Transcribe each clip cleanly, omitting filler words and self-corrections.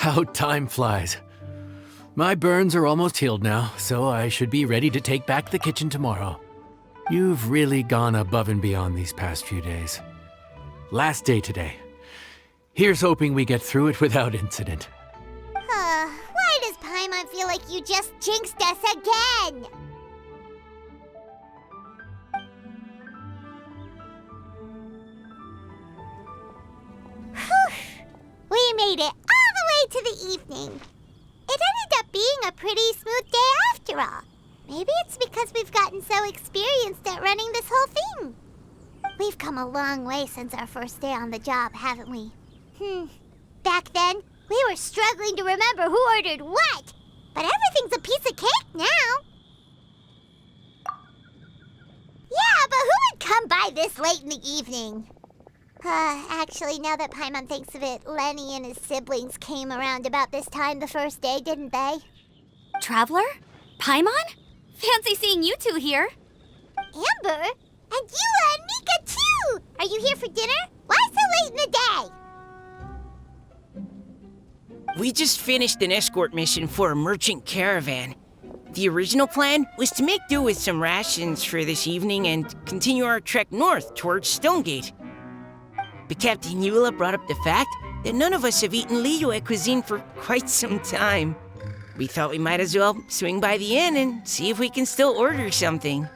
How time flies. My burns are almost healed now, so I should be ready to take back the kitchen tomorrow. You've really gone above and beyond these past few days. Last day today. Here's hoping we get through it without incident. Why does Paimon feel like you just jinxed us again? We made it all the way to the evening. It ended up being a pretty smooth day after all. Maybe it's because we've gotten so experienced at running this whole thing. We've come a long way since our first day on the job, haven't we? Back then, we were struggling to remember who ordered what. But everything's a piece of cake now. Yeah, but who would come by this late in the evening? Actually, now that Paimon thinks of it, Lenny and his siblings came around about this time the first day, didn't they? Traveler? Paimon? Fancy seeing you two here. Amber? And Eula and Mika, too! Are you here for dinner? Why so late in the day? We just finished an escort mission for a merchant caravan. The original plan was to make do with some rations for this evening and continue our trek north towards Stonegate. But Captain Eula brought up the fact that none of us have eaten Liyue cuisine for quite some time. We thought we might as well swing by the inn and see if we can still order something.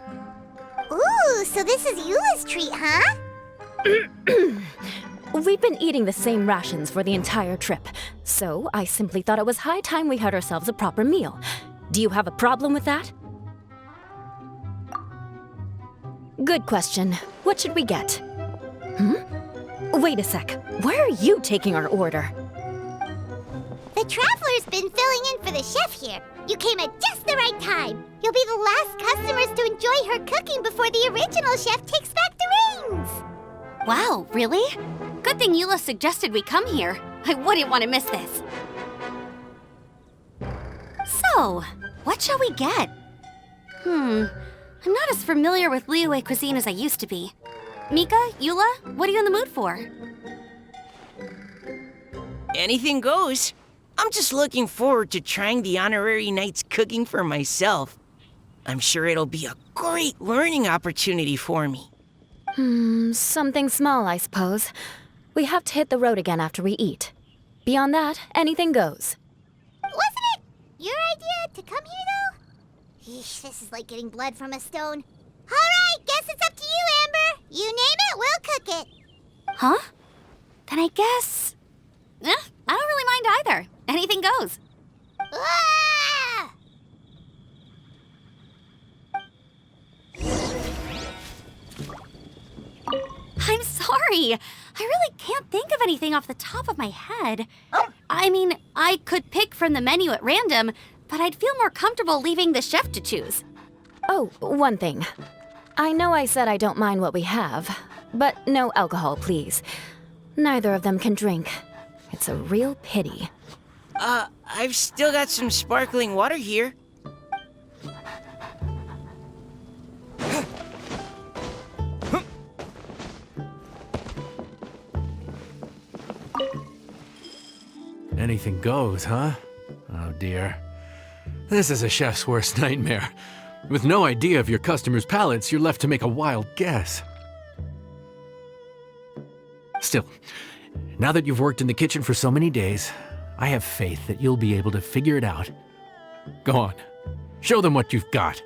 Ooh, so this is Eula's treat, huh? We've been eating the same rations for the entire trip, so I simply thought it was high time we had ourselves a proper meal. Do you have a problem with that? Good question. What should we get? Wait a sec. Why are you taking our order? The Traveler's been filling in for the chef here. You came at just the right time. You'll be the last customers to enjoy her cooking before the original chef takes back the reins. Wow, really? Good thing Eula suggested we come here. I wouldn't want to miss this. So, what shall we get? I'm not as familiar with Liyue cuisine as I used to be. Mika, Eula, what are you in the mood for? Anything goes. I'm just looking forward to trying the honorary knight's cooking for myself. I'm sure it'll be a great learning opportunity for me. Something small, I suppose. We have to hit the road again after we eat. Beyond that, anything goes. Wasn't it your idea to come here, though? Eesh, this is like getting blood from a stone. All right, guess it's up to you, Amber. You name it, we'll cook it. Huh? Then I guess... I don't really mind either. Anything goes. Ah! I'm sorry. I really can't think of anything off the top of my head. I mean, I could pick from the menu at random, but I'd feel more comfortable leaving the chef to choose. Oh, one thing. I know I said I don't mind what we have, but no alcohol, please. Neither of them can drink. It's a real pity. I've still got some sparkling water here. Anything goes, huh? Oh dear. This is a chef's worst nightmare. With no idea of your customers' palates, you're left to make a wild guess. Still, now that you've worked in the kitchen for so many days, I have faith that you'll be able to figure it out. Go on, show them what you've got.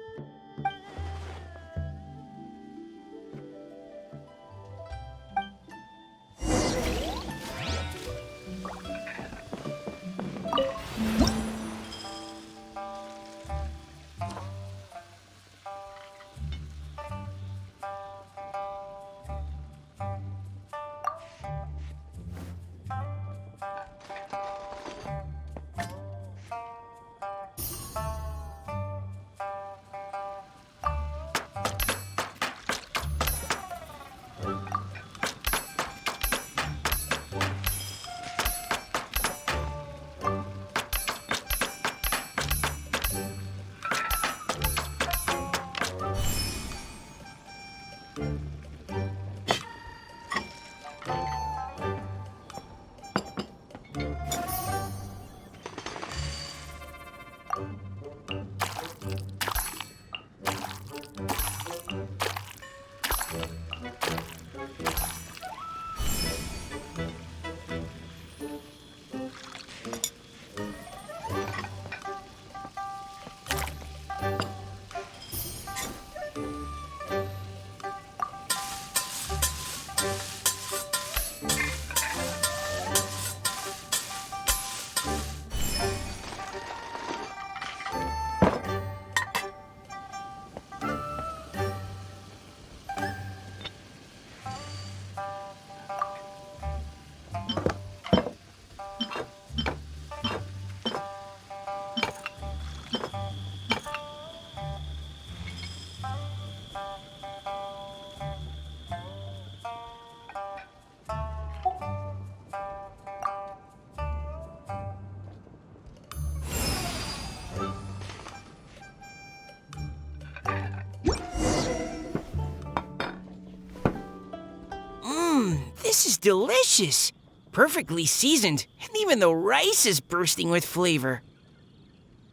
This is delicious. Perfectly seasoned, and even the rice is bursting with flavor.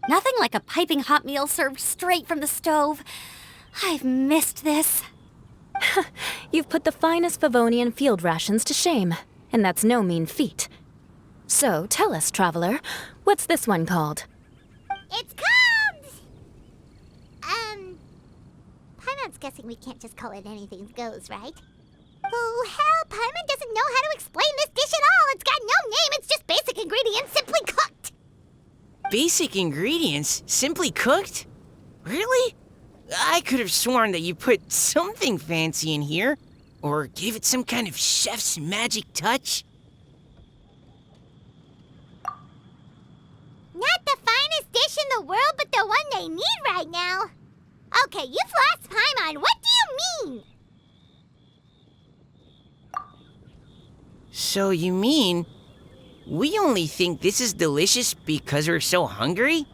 Nothing like a piping hot meal served straight from the stove. I've missed this. You've put the finest Favonian field rations to shame, and that's no mean feat. So, tell us, traveler, what's this one called? It's called... Paimon's guessing we can't just call it anything goes, right? Oh, hell, Paimon doesn't know how to explain this dish at all. It's got no name, it's just basic ingredients simply cooked. Basic ingredients? Simply cooked? Really? I could have sworn that you put something fancy in here, or gave it some kind of chef's magic touch. Not the finest dish in the world, but the one they need right now. Okay, you've lost Paimon. What do you mean? So you mean we only think this is delicious because we're so hungry?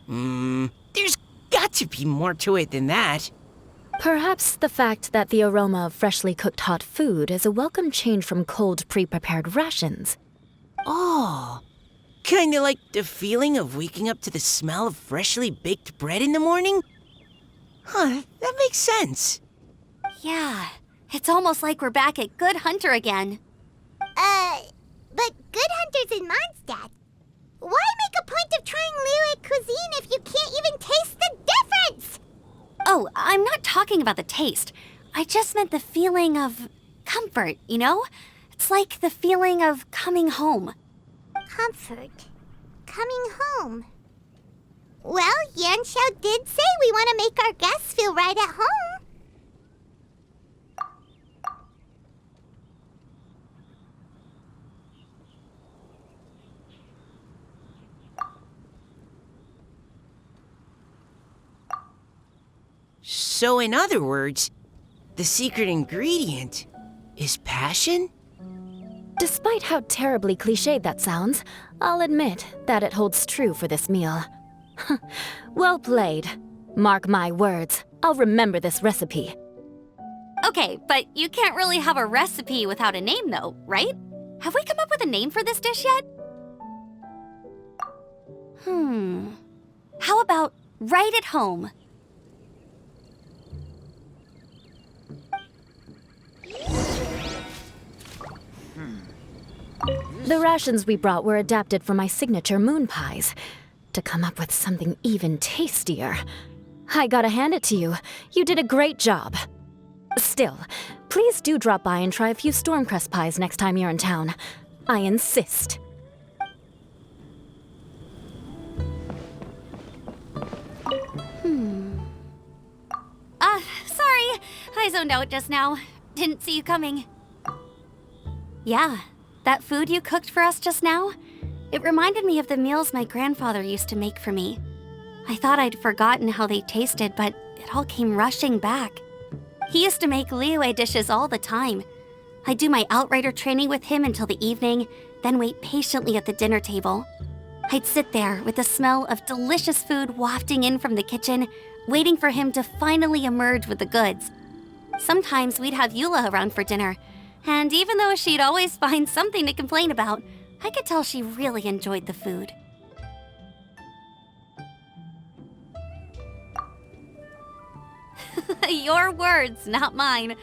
There's got to be more to it than that. Perhaps the fact that the aroma of freshly cooked hot food is a welcome change from cold, pre-prepared rations. Oh, kinda like the feeling of waking up to the smell of freshly baked bread in the morning? Huh, that makes sense. Yeah, it's almost like we're back at Good Hunter again. But Good Hunter's in Mondstadt. Why make a point of trying Liyue cuisine if you can't even taste the difference? Oh, I'm not talking about the taste. I just meant the feeling of comfort, you know? It's like the feeling of coming home. Comfort. Coming home. Well, Yanxiao did say we want to make our guests feel right at home. So in other words, the secret ingredient is passion? Despite how terribly cliched that sounds, I'll admit that it holds true for this meal. Well played. Mark my words, I'll remember this recipe. Okay, but you can't really have a recipe without a name though, right? Have we come up with a name for this dish yet? How about Right at Home? The rations we brought were adapted for my signature moon pies. To come up with something even tastier. I gotta hand it to you. You did a great job. Still, please do drop by and try a few Stormcrest pies next time you're in town. I insist. Sorry. I zoned out just now. Didn't see you coming. Yeah, that food you cooked for us just now? It reminded me of the meals my grandfather used to make for me. I thought I'd forgotten how they tasted, but it all came rushing back. He used to make Liyue dishes all the time. I'd do my outrider training with him until the evening, then wait patiently at the dinner table. I'd sit there with the smell of delicious food wafting in from the kitchen, waiting for him to finally emerge with the goods. Sometimes we'd have Eula around for dinner, and even though she'd always find something to complain about, I could tell she really enjoyed the food. Your words, not mine.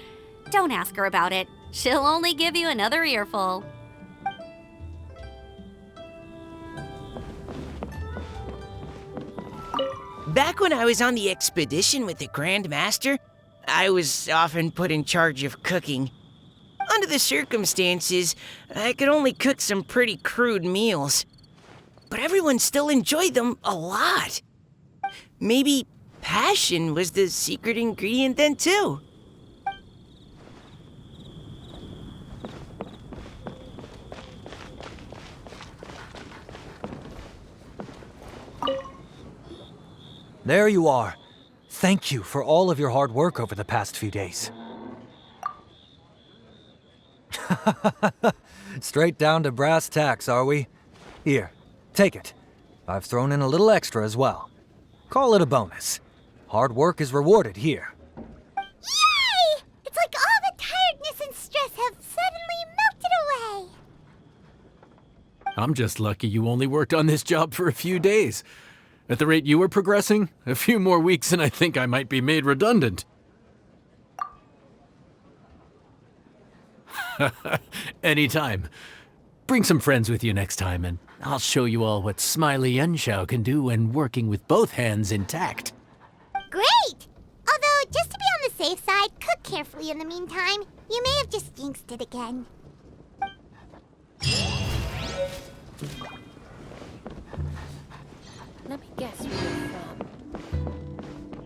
Don't ask her about it. She'll only give you another earful. Back when I was on the expedition with the Grand Master, I was often put in charge of cooking. Under the circumstances, I could only cook some pretty crude meals. But everyone still enjoyed them a lot. Maybe passion was the secret ingredient then too. There you are. Thank you for all of your hard work over the past few days. Straight down to brass tacks, are we? Here, take it. I've thrown in a little extra as well. Call it a bonus. Hard work is rewarded here. Yay! It's like all the tiredness and stress have suddenly I'm just lucky you only worked on this job for a few days. At the rate you were progressing, a few more weeks and I think I might be made redundant. Anytime. Bring some friends with you next time, and I'll show you all what Smiley Yenshao can do when working with both hands intact. Great! Although, just to be on the safe side, cook carefully in the meantime. You may have just jinxed it again. Let me guess where